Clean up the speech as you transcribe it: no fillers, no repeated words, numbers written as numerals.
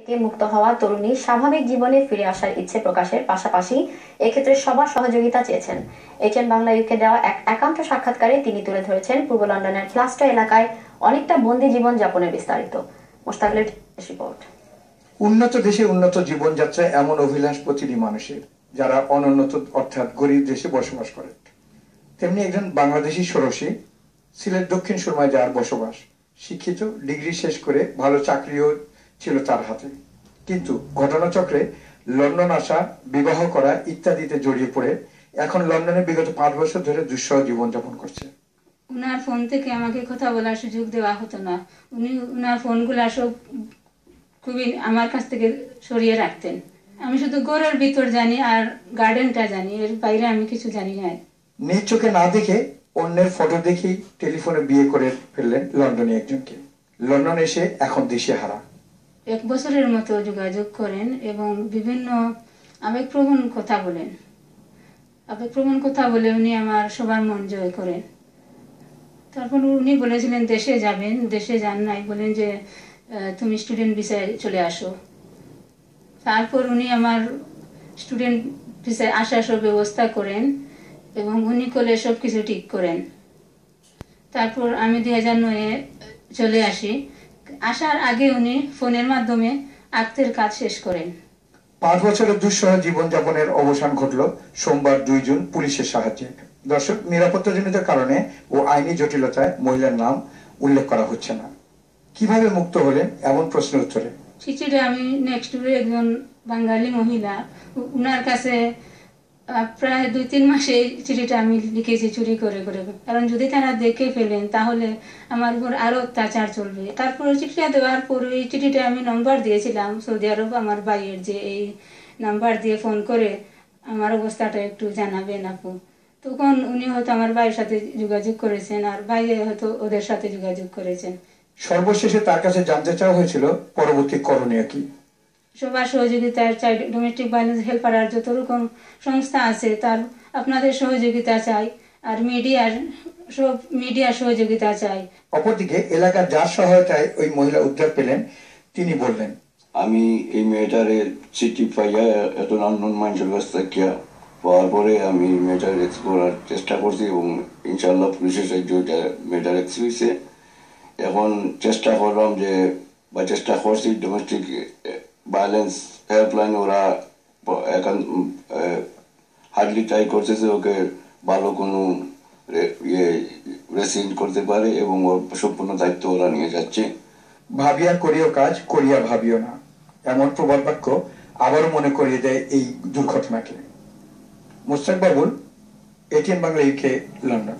থেকে মুক্ত হওয়া তরুণী স্বাভাবিক জীবনে ফিরে আসার ইচ্ছে প্রকাশের পাশাপাশি এক্ষেত্রে সবার সহযোগিতা চেয়েছেন। এটিএন বাংলা ইউকে দেওয়া এক একান্ত সাক্ষাৎকারে তিনি তুলে ধরেছেন পূর্ব লন্ডনের ক্লাস্টার এলাকায় অনেকটা বন্দি জীবন যাপনের বিস্তারিত। মোস্তাকলের রিপোর্ট। উন্নত দেশে উন্নত জীবনযাত্রা এমন অভিলাষ প্রতিটি মানুষের, যারা অনুন্নত অর্থাৎ গরিব দেশে বসবাস করেন। তেমনি একজন বাংলাদেশি ষোড়শী সিলেট দক্ষিণ সুরমায় যার বসবাস, শিক্ষিত, ডিগ্রি শেষ করে ভালো চাকরিও ছিল তার হাতে, কিন্তু ঘটনাচক্রে লন্ডন আসা, বিবাহ করা ইত্যাদিতে জড়িয়ে পড়ে এখন লন্ডনে বিগত 5 বছর ধরে দুঃসহ জীবনযাপন করছে। উনার ফোন থেকে আমাকে কথা বলার সুযোগ দেওয়া হতো না। উনার ফোনগুলা সব খুবই আমার কাছ থেকে সরিয়ে রাখতেন। আমি শুধু ঘরের ভিতর জানি আর গার্ডেনটা জানি, এর বাইরে আমি কিছু জানি না। নিজ চোখে না দেখে অন্যের ফটো দেখেই টেলিফোনে বিয়ে করে ফেললেন লন্ডনে একজনকে। লন্ডন এসে এখন দেশে হারা। 1 বছরের মতো যোগাযোগ করেন এবং বিভিন্ন আবেগপ্রবণ কথা বলেন। আবেগপ্রবণ কথা বলে উনি আমার সবার মন জয় করেন। তারপর উনি বলেছিলেন দেশে যাবেন, দেশে যান নাই, বলেন যে তুমি স্টুডেন্ট ভিসায় চলে আসো। তারপর উনি আমার স্টুডেন্ট ভিসায় আসার সব ব্যবস্থা করেন এবং উনি করলে সব কিছু ঠিক করেন। তারপর আমি 2009-এ চলে আসি। আসার আগে উনি ফোনের মাধ্যমে আক্তের কাজ শেষ করেন। 5 বছরের দুঃসহ জীবনযাপনের অবসান ঘটল সোমবার 2 জুন পুলিশের সাহায্যে। দর্শক, নিরাপত্তাজনিত কারণে ও আইনি জটিলতায় মহিলার নাম উল্লেখ করা হচ্ছে না। কিভাবে মুক্ত হলেন এমন প্রশ্নের উত্তরে চিঠিটা আমি নেক্সট ডোরে একজন বাঙালি মহিলা, উনার কাছে প্রায় 2-3 মাসে চিঠিটা আমি লিখেছি চুরি করে করে, কারণ যদি তারা দেখে ফেলেন তাহলে আমার উপর আরো অত্যাচার চলবে। তারপরে চিঠিটা দেওয়ার পর এই চিঠিটা আমি নম্বর দিয়েছিলাম সৌদি আরব আমার ভাইয়ের, যে এই নাম্বার দিয়ে ফোন করে আমার অবস্থাটা একটু জানাবেন আপু। তখন উনি হয়তো আমার ভাইয়ের সাথে যোগাযোগ করেছেন আর ভাই হয়তো ওদের সাথে যোগাযোগ করেছেন। সর্বশেষে তার কাছে জানতে চাওয়া হয়েছিল পরবর্তী করণীয় কি। সবার সহযোগিতা চাই, ডোমেস্টিক ভায়োলেন্স হেল্পার আর যত রকম সংস্থা আছে তার আপনাদের সহযোগিতা চাই, আর মিডিয়ার সহযোগিতা চাই। অপরদিকে এলাকার যার সহায়তায় ওই মহিলা উদ্ধার পেলেন, তিনি বললেন, আমি এই মেয়েটারে চিঠি পাইয়া এত নান্দন মানুষের কাছ থেকে পাওয়ার পরে আমি মেয়েটার এক্সপ্লোরার চেষ্টা করছি এবং ইনশাল্লাহ পুলিশের সাহায্য মেয়েটার এক্স হয়েছে। এখন চেষ্টা করলাম যে চেষ্টা করছি ডোমেস্টিক ভায়োলেন্স হেল্পলাইন, ওরা এখন হার্ডলি ট্রাই করতেছে ওকে ভালো কোনো রেসিডেন্ট করতে পারে এবং ওর সম্পূর্ণ দায়িত্ব ওরা নিয়ে যাচ্ছে। ভাবিয়া করিও কাজ, করিয়া ভাবিও না, এমন প্রবাদ বাক্য আবারও মনে করিয়ে দেয় এই দুর্ঘটনাকে। Mostak Babul, ATN Bangla UK, London.